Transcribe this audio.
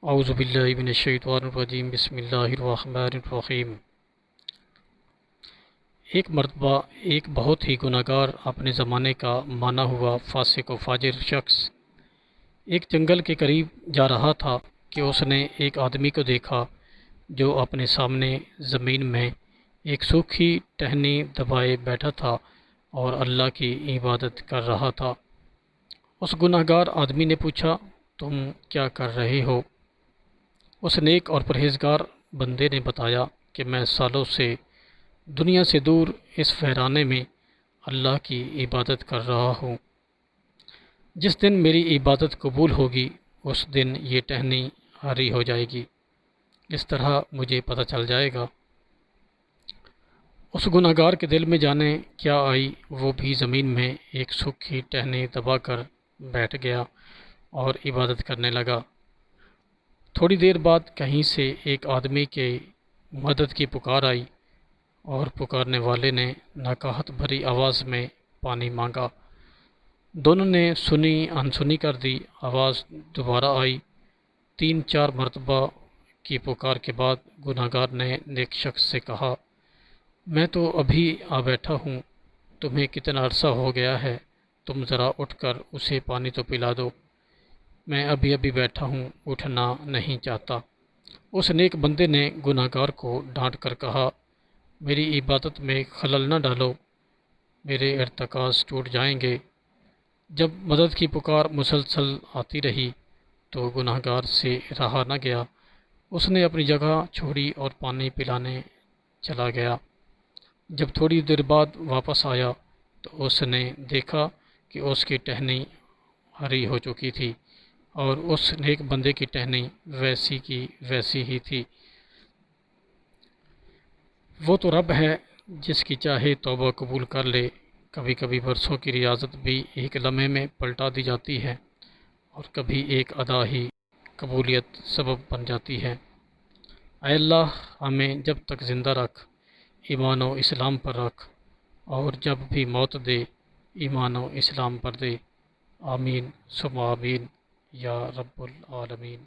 اعوذ باللہ من الشیطان الرجیم، بسم اللہ الرحمن الرحیم۔ ایک مرتبہ ایک بہت ہی گناہگار اپنے زمانے کا مانا ہوا فاسق و فاجر شخص ایک جنگل کے قریب جا رہا تھا کہ اس نے ایک آدمی کو دیکھا جو اپنے سامنے زمین میں ایک سوکھی ٹہنی دبائے بیٹھا تھا اور اللہ کی عبادت کر رہا تھا۔ اس گناہگار آدمی نے پوچھا، تم کیا کر رہے ہو؟ اس نیک اور پرہیزگار بندے نے بتایا کہ میں سالوں سے دنیا سے دور اس ویرانے میں اللہ کی عبادت کر رہا ہوں۔ جس دن میری عبادت قبول ہوگی اس دن یہ ٹہنی ہری ہو جائے گی، اس طرح مجھے پتہ چل جائے گا۔ اس گناہگار کے دل میں جانے کیا آئی، وہ بھی زمین میں ایک سوکھی ٹہنی دبا کر بیٹھ گیا اور عبادت کرنے لگا۔ تھوڑی دیر بعد کہیں سے ایک آدمی کے مدد کی پکار آئی اور پکارنے والے نے نکاہت بھری آواز میں پانی مانگا۔ دونوں نے سنی انسنی کر دی۔ آواز دوبارہ آئی۔ 3-4 مرتبہ کی پکار کے بعد گناہگار نے نیک شخص سے کہا، میں تو ابھی آ بیٹھا ہوں، تمہیں کتنا عرصہ ہو گیا ہے، تم ذرا اٹھ کر اسے پانی تو پلا دو، میں ابھی بیٹھا ہوں، اٹھنا نہیں چاہتا۔ اس نیک بندے نے گناہگار کو ڈانٹ کر کہا، میری عبادت میں خلل نہ ڈالو، میرے ارتکاز ٹوٹ جائیں گے۔ جب مدد کی پکار مسلسل آتی رہی تو گناہگار سے رہا نہ گیا، اس نے اپنی جگہ چھوڑی اور پانی پلانے چلا گیا۔ جب تھوڑی دیر بعد واپس آیا تو اس نے دیکھا کہ اس کی ٹہنی ہری ہو چکی تھی اور اس نیک بندے کی ٹہنی ویسی کی ویسی ہی تھی۔ وہ تو رب ہے جس کی چاہے توبہ قبول کر لے۔ کبھی کبھی برسوں کی ریاضت بھی ایک لمحے میں پلٹا دی جاتی ہے اور کبھی ایک ادا ہی قبولیت سبب بن جاتی ہے۔ اے اللہ، ہمیں جب تک زندہ رکھ، ایمان و اسلام پر رکھ، اور جب بھی موت دے ایمان و اسلام پر دے۔ آمین ثم آمین یا رب العالمین۔